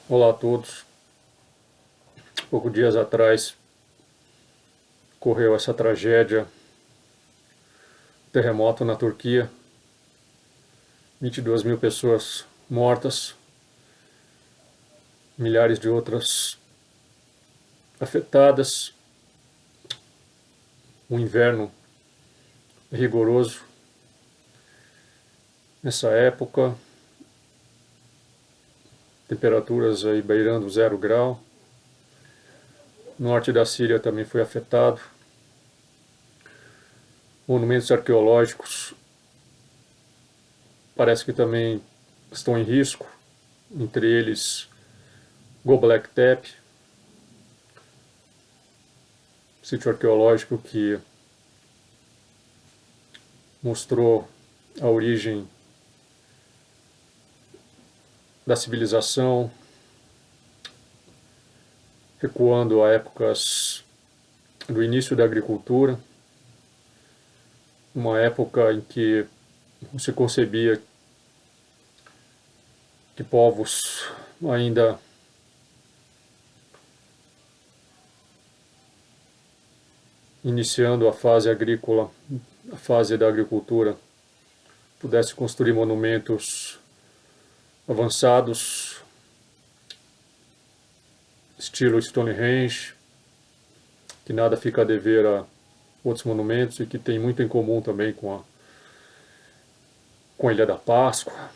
Olá a todos. Poucos dias atrás ocorreu essa tragédia, terremoto na Turquia, 22 mil pessoas mortas, milhares de outras afetadas, um inverno rigoroso nessa época, temperaturas aí beirando 0 grau. Norte da Síria também foi afetado. Monumentos arqueológicos parece que também estão em risco, entre eles Göbekli Tepe, sítio arqueológico que mostrou a origem da civilização, recuando a épocas do início da agricultura, uma época em que se concebia que povos ainda iniciando a fase agrícola, a fase da agricultura, pudesse construir monumentos avançados, estilo Stonehenge, que nada fica a dever a outros monumentos e que tem muito em comum também com a Ilha da Páscoa.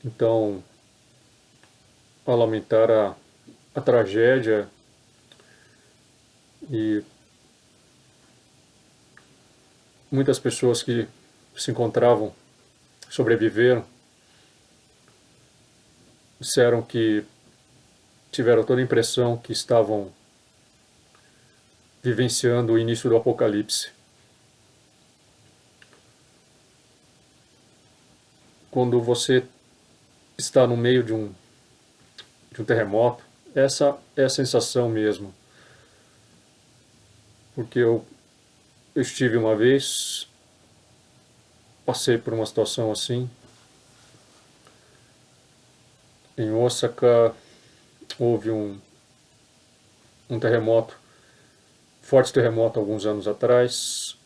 Então, a lamentar a tragédia e muitas pessoas que se encontravam, sobreviveram, disseram que tiveram toda a impressão que estavam vivenciando o início do apocalipse. Quando você está no meio de um terremoto, essa é a sensação mesmo. Porque eu estive uma vez, passei por uma situação assim. Em Osaka houve um terremoto, forte terremoto alguns anos atrás.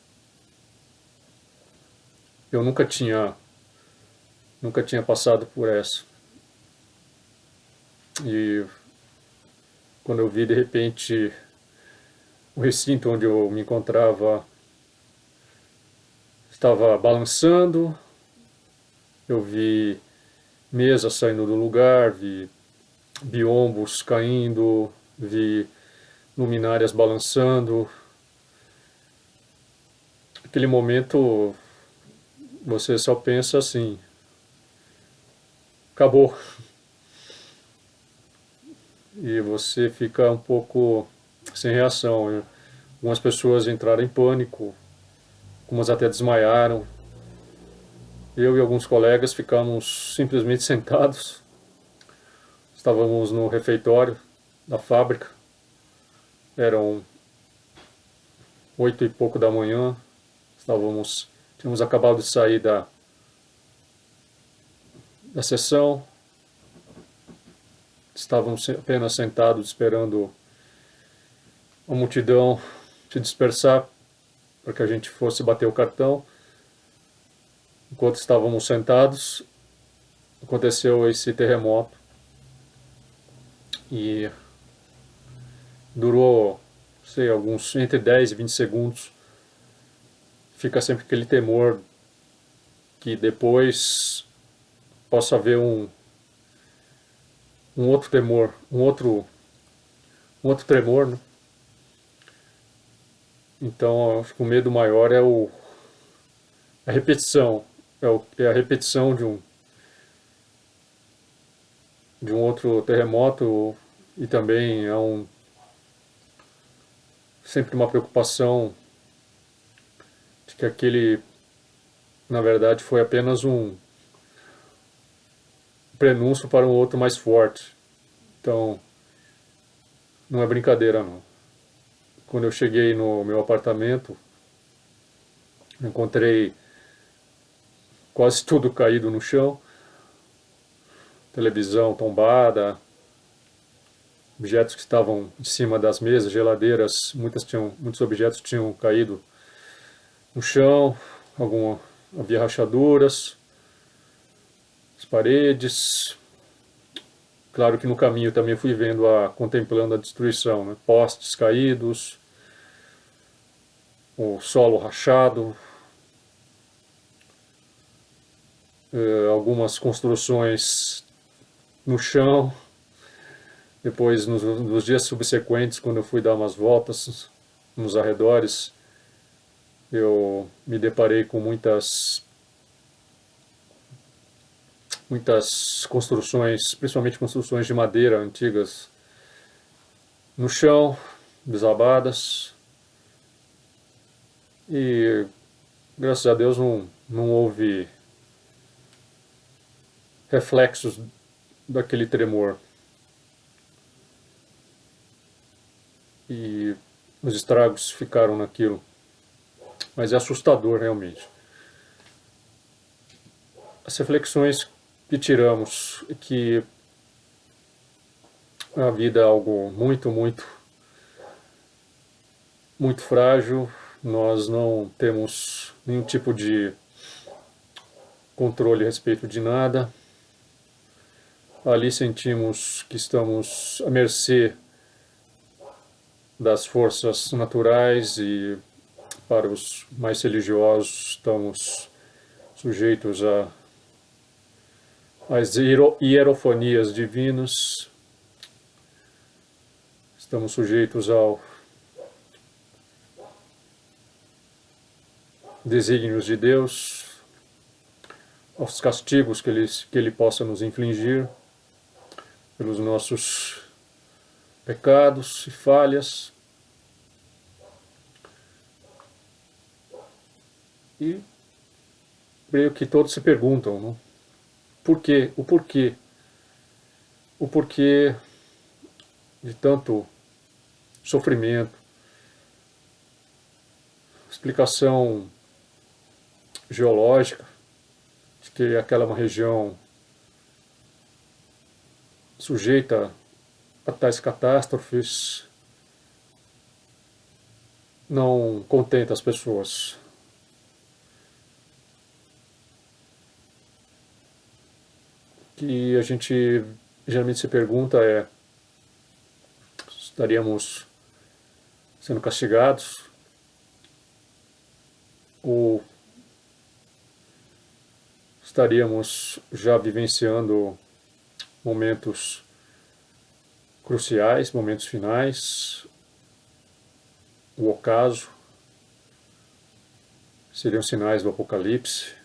Eu nunca tinha passado por essa. E quando eu vi de repente o recinto onde eu me encontrava estava balançando, eu vi mesas saindo do lugar, vi biombos caindo, vi luminárias balançando. Naquele momento você só pensa assim, acabou. E você fica um pouco sem reação. Algumas pessoas entraram em pânico, algumas até desmaiaram. Eu e alguns colegas ficamos simplesmente sentados. Estávamos no refeitório da fábrica, eram 8 e pouco da manhã, tínhamos acabado de sair da sessão, estávamos apenas sentados esperando a multidão se dispersar para que a gente fosse bater o cartão. Enquanto estávamos sentados, aconteceu esse terremoto e durou, sei, alguns entre 10 e 20 segundos. Fica sempre aquele temor que depois possa haver um outro temor, um outro tremor, né? Então, acho que o medo maior é a repetição, é a repetição de um outro terremoto, e também sempre uma preocupação de que aquele, na verdade, foi apenas um prenúncio para um outro mais forte. Então, não é brincadeira não. Quando eu cheguei no meu apartamento, encontrei quase tudo caído no chão. televisão tombada, objetos que estavam em cima das mesas, geladeiras, muitos objetos tinham caído no chão, havia rachaduras, as paredes. Claro que no caminho também fui contemplando a destruição, né? Postes caídos, o solo rachado, algumas construções no chão. Depois, nos dias subsequentes, quando eu fui dar umas voltas nos arredores, eu me deparei com muitas construções, principalmente construções de madeira antigas, no chão, desabadas. E graças a Deus não houve reflexos daquele tremor. E os estragos ficaram naquilo. Mas é assustador realmente. As reflexões que tiramos é que a vida é algo muito, muito, muito frágil. Nós não temos nenhum tipo de controle a respeito de nada. Ali sentimos que estamos à mercê das forças naturais e, para os mais religiosos, estamos sujeitos às hierofanias divinas, estamos sujeitos ao desígnios de Deus, aos castigos que Ele possa nos infligir pelos nossos pecados e falhas. E creio que todos se perguntam, não? Por quê? O porquê? O porquê de tanto sofrimento? Explicação geológica, de que aquela é uma região sujeita a tais catástrofes, não contenta as pessoas. Que a gente geralmente se pergunta é: estaríamos sendo castigados? Ou estaríamos já vivenciando momentos cruciais, momentos finais? O ocaso? Seriam sinais do Apocalipse?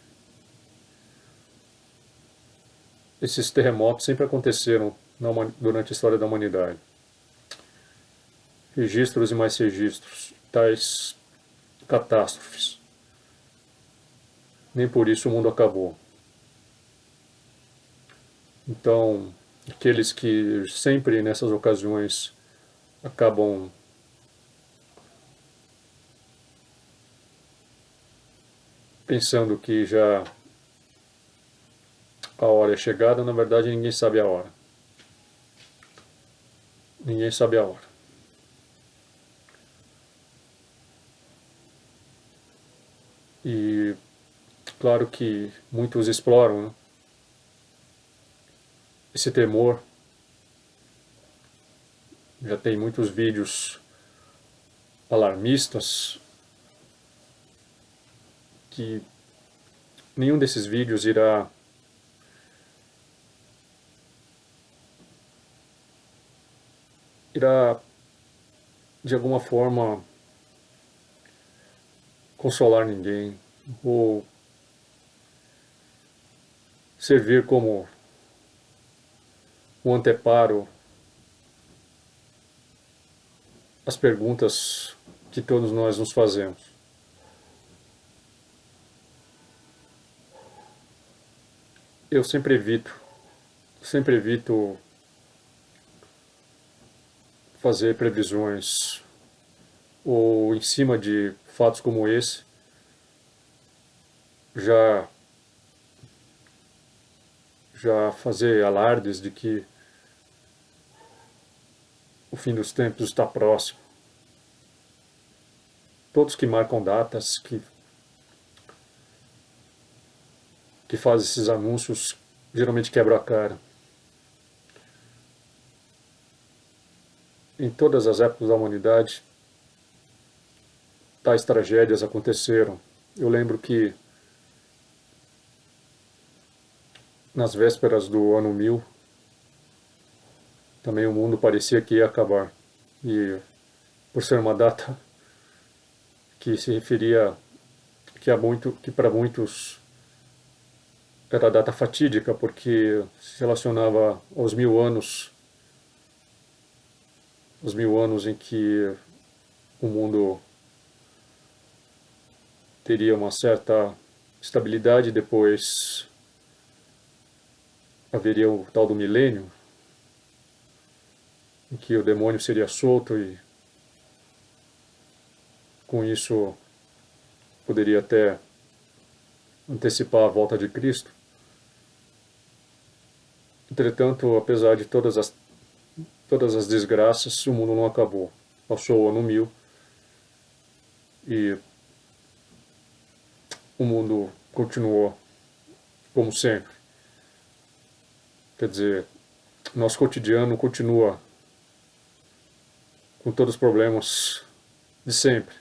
Esses terremotos sempre aconteceram durante a história da humanidade. Registros e mais registros, tais catástrofes. Nem por isso o mundo acabou. Então, aqueles que sempre nessas ocasiões acabam pensando que já a hora é chegada, na verdade ninguém sabe a hora. Ninguém sabe a hora. E claro que muitos exploram, né, esse temor. Já tem muitos vídeos alarmistas que nenhum desses vídeos irá de alguma forma consolar ninguém ou servir como um anteparo às perguntas que todos nós nos fazemos. Eu sempre evito fazer previsões ou em cima de fatos como esse, já fazer alardes de que o fim dos tempos está próximo. Todos que marcam datas, que fazem esses anúncios, geralmente quebram a cara. Em todas as épocas da humanidade, tais tragédias aconteceram. Eu lembro que nas vésperas do ano 1000, também o mundo parecia que ia acabar. E por ser uma data que se referia que para muitos era a data fatídica, porque se relacionava aos 1000 anos, os 1000 anos em que o mundo teria uma certa estabilidade, depois haveria o tal do milênio, em que o demônio seria solto e com isso poderia até antecipar a volta de Cristo. Entretanto, apesar de todas as desgraças, o mundo não acabou. Passou o ano 1000 e o mundo continuou como sempre. Quer dizer, nosso cotidiano continua com todos os problemas de sempre.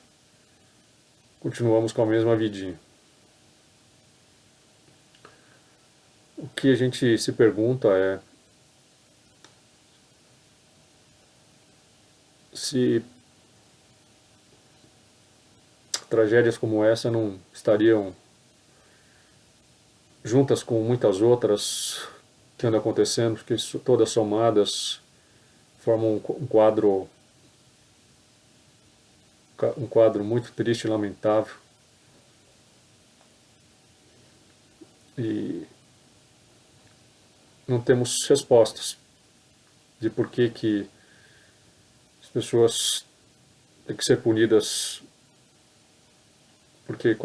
Continuamos com a mesma vidinha. O que a gente se pergunta é se tragédias como essa não estariam juntas com muitas outras que andam acontecendo, que todas somadas formam um quadro muito triste e lamentável. E não temos respostas de por que as pessoas têm que ser punidas, porque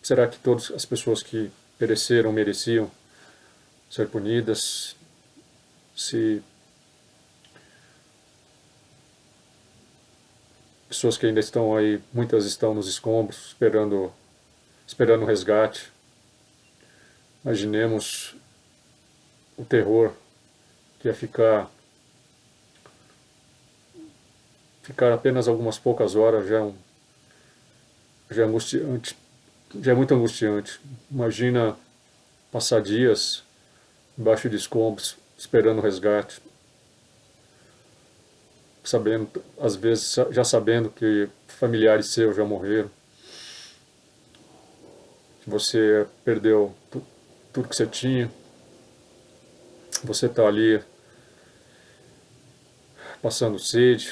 será que todas as pessoas que pereceram mereciam ser punidas? Se pessoas que ainda estão aí, muitas estão nos escombros, esperando resgate. Imaginemos o terror que é ficar apenas algumas poucas horas já é angustiante, já é muito angustiante. Imagina passar dias embaixo de escombros, esperando resgate, sabendo, às vezes já sabendo que familiares seus já morreram, que você perdeu tudo que você tinha, você está ali passando sede,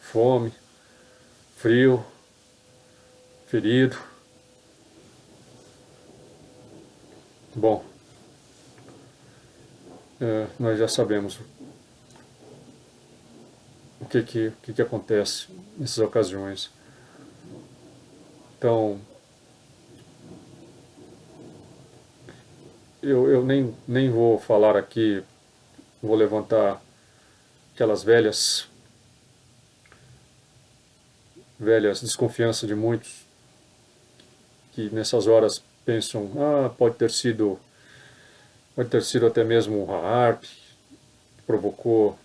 fome, frio, ferido. Bom, nós já sabemos o que acontece nessas ocasiões. Então, eu nem vou falar aqui, vou levantar aquelas velhas desconfianças de muitos que nessas horas pensam, pode ter sido até mesmo a harp que provocou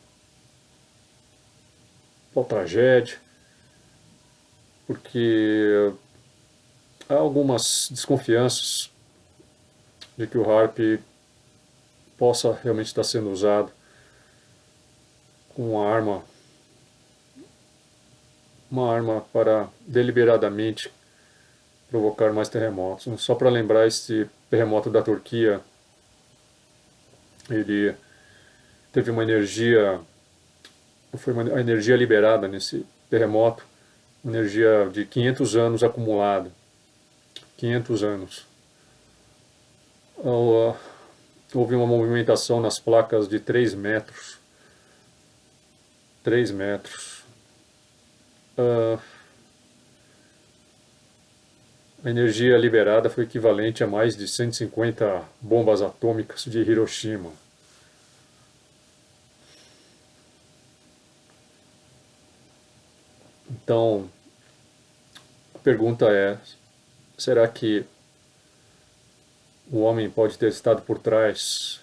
tal tragédia, porque há algumas desconfianças de que o harp possa realmente estar sendo usado como uma arma para deliberadamente provocar mais terremotos. Só para lembrar, esse terremoto da Turquia, ele teve a energia liberada nesse terremoto, energia de 500 anos acumulada. 500 anos. Houve uma movimentação nas placas de 3 metros. 3 metros. a energia liberada foi equivalente a mais de 150 bombas atômicas de Hiroshima. Então, a pergunta é, será que o homem pode ter estado por trás?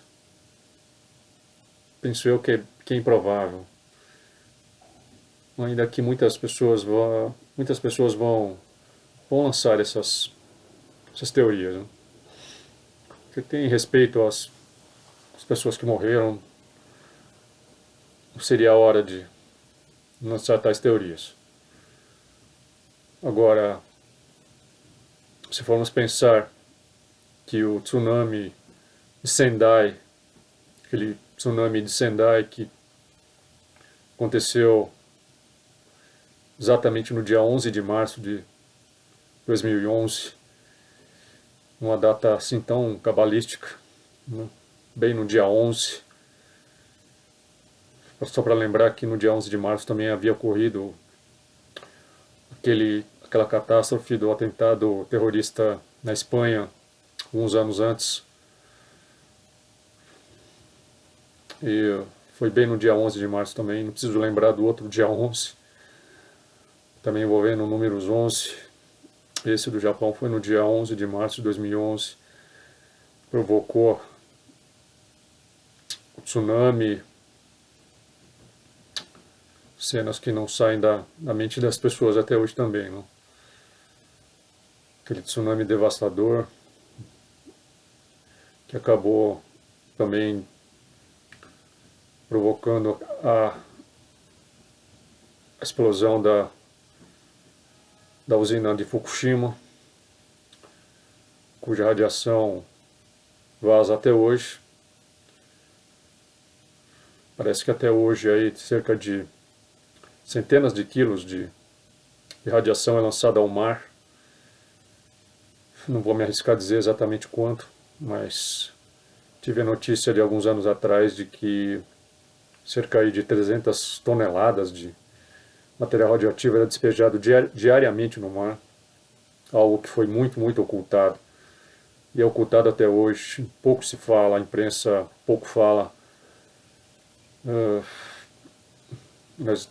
Penso eu que é improvável. Ainda que muitas pessoas vão lançar essas teorias, né? Que tem respeito às pessoas que morreram, não seria a hora de lançar tais teorias. Agora, se formos pensar que o tsunami de Sendai, aquele tsunami de Sendai que aconteceu exatamente no dia 11 de março de 2011, uma data assim tão cabalística, né? Bem no dia 11. Só para lembrar que no dia 11 de março também havia ocorrido aquela catástrofe do atentado terrorista na Espanha, uns anos antes. E foi bem no dia 11 de março também, não preciso lembrar do outro dia 11, também envolvendo o números 11. Esse do Japão foi no dia 11 de março de 2011, provocou o tsunami, cenas que não saem da mente das pessoas até hoje também, não? Aquele tsunami devastador que acabou também provocando a explosão da usina de Fukushima, cuja radiação vaza até hoje. Parece que até hoje aí cerca de centenas de quilos de radiação é lançada ao mar. Não vou me arriscar a dizer exatamente quanto, mas tive a notícia de alguns anos atrás de que cerca aí de 300 toneladas de material radioativo era despejado diariamente no mar, algo que foi muito, muito ocultado. E é ocultado até hoje, pouco se fala, a imprensa pouco fala.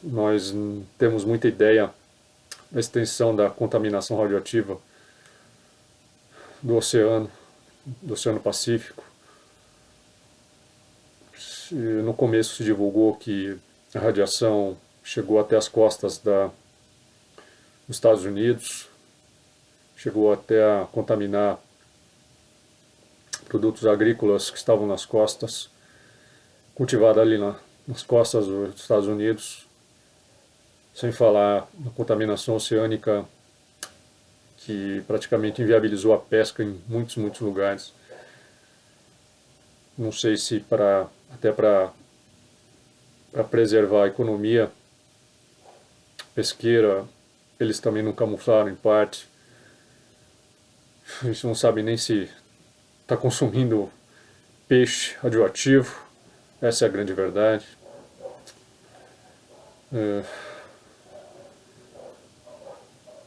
Nós temos muita ideia da extensão da contaminação radioativa do Oceano Pacífico. No começo se divulgou que a radiação chegou até as costas dos Estados Unidos, chegou até a contaminar produtos agrícolas que estavam nas costas, cultivados ali nas costas dos Estados Unidos, sem falar na contaminação oceânica que praticamente inviabilizou a pesca em muitos, muitos lugares. Não sei se até para preservar a economia pesqueira, eles também não camuflaram em parte. A gente não sabe nem se está consumindo peixe radioativo, essa é a grande verdade.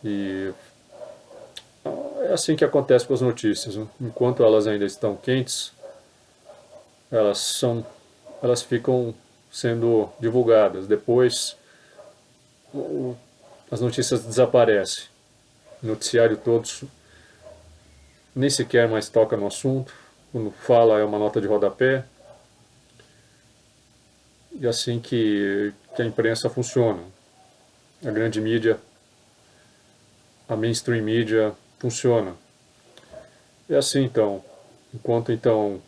E é assim que acontece com as notícias, né? Enquanto elas ainda estão quentes, elas ficam sendo divulgadas. Depois as notícias desaparecem. O noticiário todo nem sequer mais toca no assunto. Quando fala é uma nota de rodapé. E assim que a imprensa funciona. A grande mídia, a mainstream mídia funciona. É assim então. Enquanto então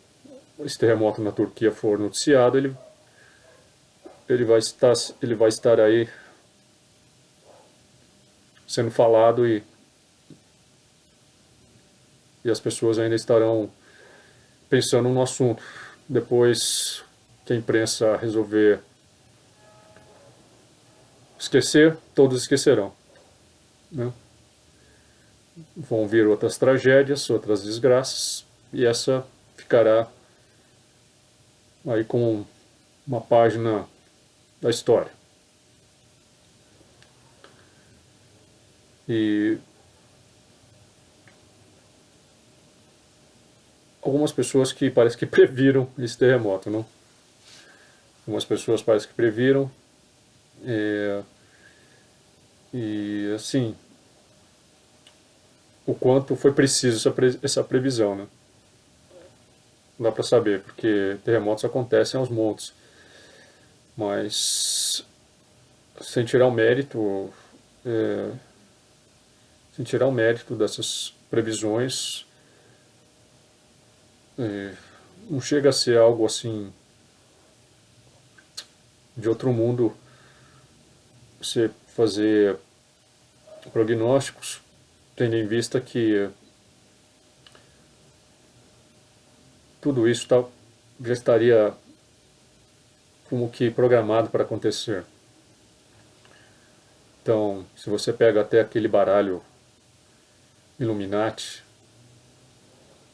esse terremoto na Turquia for noticiado, ele vai estar aí sendo falado e as pessoas ainda estarão pensando no assunto. Depois que a imprensa resolver esquecer, todos esquecerão, né? Vão vir outras tragédias, outras desgraças, e essa ficará aí com uma página da história. E algumas pessoas que parece que previram esse terremoto, não? Algumas pessoas parece que previram, é, e assim, o quanto foi preciso essa previsão, né? Não dá para saber, porque terremotos acontecem aos montes, mas sem tirar o mérito, é, sem tirar o mérito dessas previsões, não chega a ser algo assim de outro mundo você fazer prognósticos, tendo em vista que tudo isso já estaria como que programado para acontecer. Então, se você pega até aquele baralho Illuminati,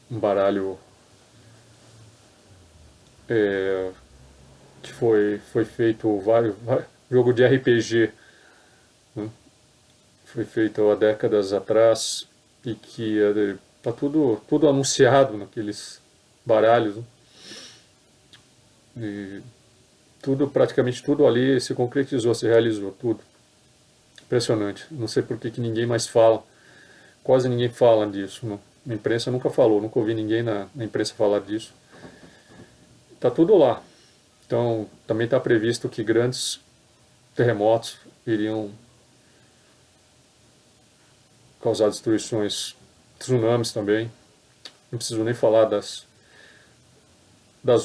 um baralho que foi feito jogo de RPG, né? Foi feito há décadas atrás e que está tudo anunciado naqueles baralhos, né? E praticamente tudo ali se concretizou, se realizou, tudo. Impressionante. Não sei por que ninguém mais fala, quase ninguém fala disso, né? A imprensa nunca falou, nunca ouvi ninguém na imprensa falar disso. Está tudo lá. Então, também está previsto que grandes terremotos iriam causar destruições, tsunamis também. Não preciso nem falar das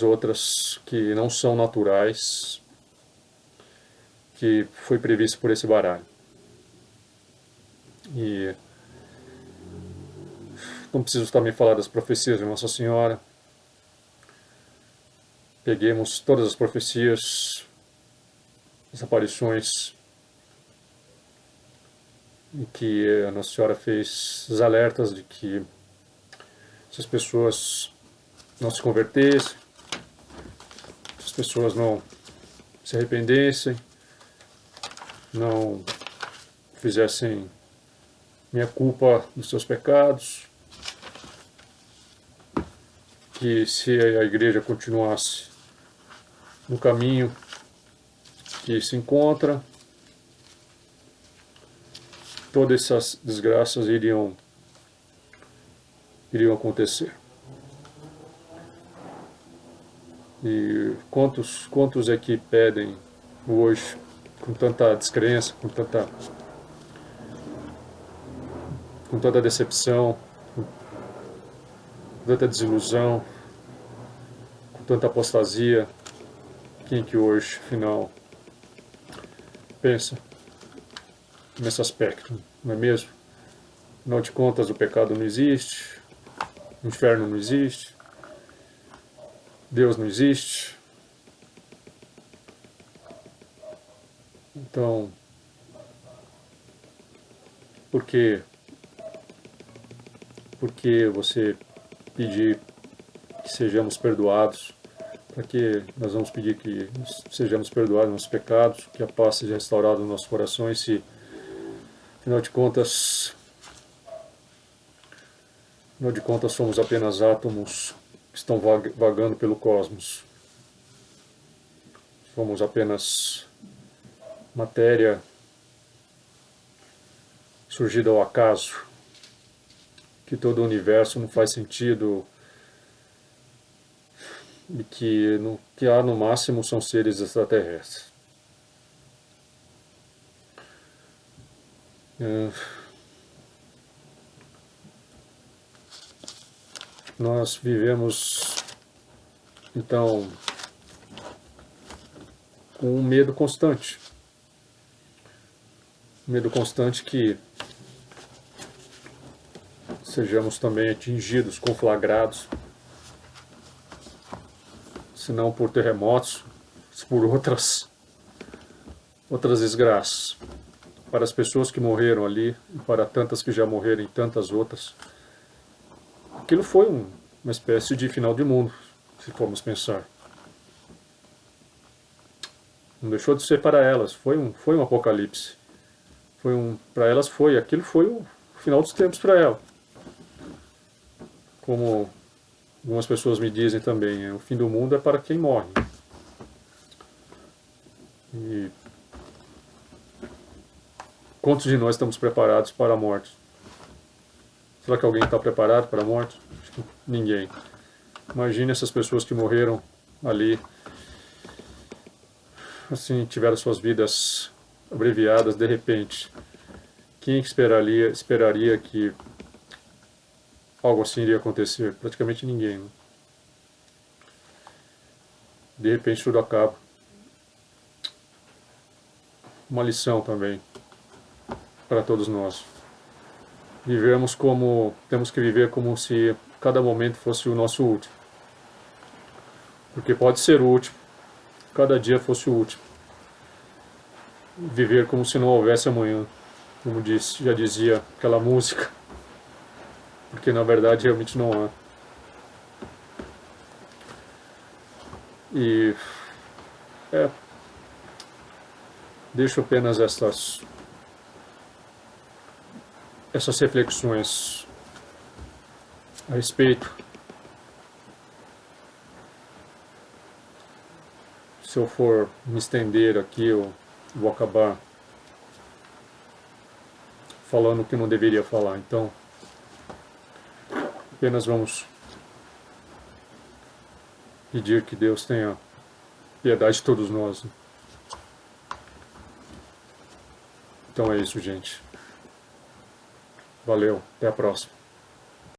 outras que não são naturais, que foi previsto por esse baralho. E não preciso também falar das profecias de Nossa Senhora. Peguemos todas as profecias, as aparições em que a Nossa Senhora fez os alertas de que se as pessoas não se convertessem, se as pessoas não se arrependessem, não fizessem minha culpa dos seus pecados, que se a igreja continuasse no caminho que se encontra, todas essas desgraças iriam acontecer. E quantos é que pedem hoje, com tanta descrença, com tanta decepção, com tanta desilusão, com tanta apostasia, quem que hoje, afinal, pensa nesse aspecto, não é mesmo? Afinal de contas, o pecado não existe, o inferno não existe, Deus não existe. Então, por que você pedir que sejamos perdoados? Para que nós vamos pedir que sejamos perdoados nossos pecados, que a paz seja restaurada nos nossos corações, se, afinal de contas, somos apenas átomos que estão vagando pelo cosmos. Somos apenas matéria surgida ao acaso, que todo o universo não faz sentido e que há no máximo são seres extraterrestres. Nós vivemos, então, com um medo constante. Um medo constante que sejamos também atingidos, conflagrados, se não por terremotos, por outras desgraças. Para as pessoas que morreram ali, e para tantas que já morreram e tantas outras, aquilo foi uma espécie de final de mundo, se formos pensar. Não deixou de ser para elas, foi um apocalipse. Para elas aquilo foi o final dos tempos para ela. Como algumas pessoas me dizem também, o fim do mundo é para quem morre. E quantos de nós estamos preparados para a morte? Será que alguém está preparado para a morte? Acho que ninguém. Imagine essas pessoas que morreram ali, assim, tiveram suas vidas abreviadas de repente. Quem esperaria que algo assim iria acontecer? Praticamente ninguém. Né? De repente tudo acaba. Uma lição também para todos nós. Temos que viver como se cada momento fosse o nosso último. Porque pode ser o último, cada dia fosse o último. Viver como se não houvesse amanhã, como já dizia aquela música, porque na verdade realmente não há. E deixo apenas essas reflexões a respeito. Se eu for me estender aqui, eu vou acabar falando o que não deveria falar. Então, apenas vamos pedir que Deus tenha piedade de todos nós. Então é isso, gente. Valeu, até a próxima.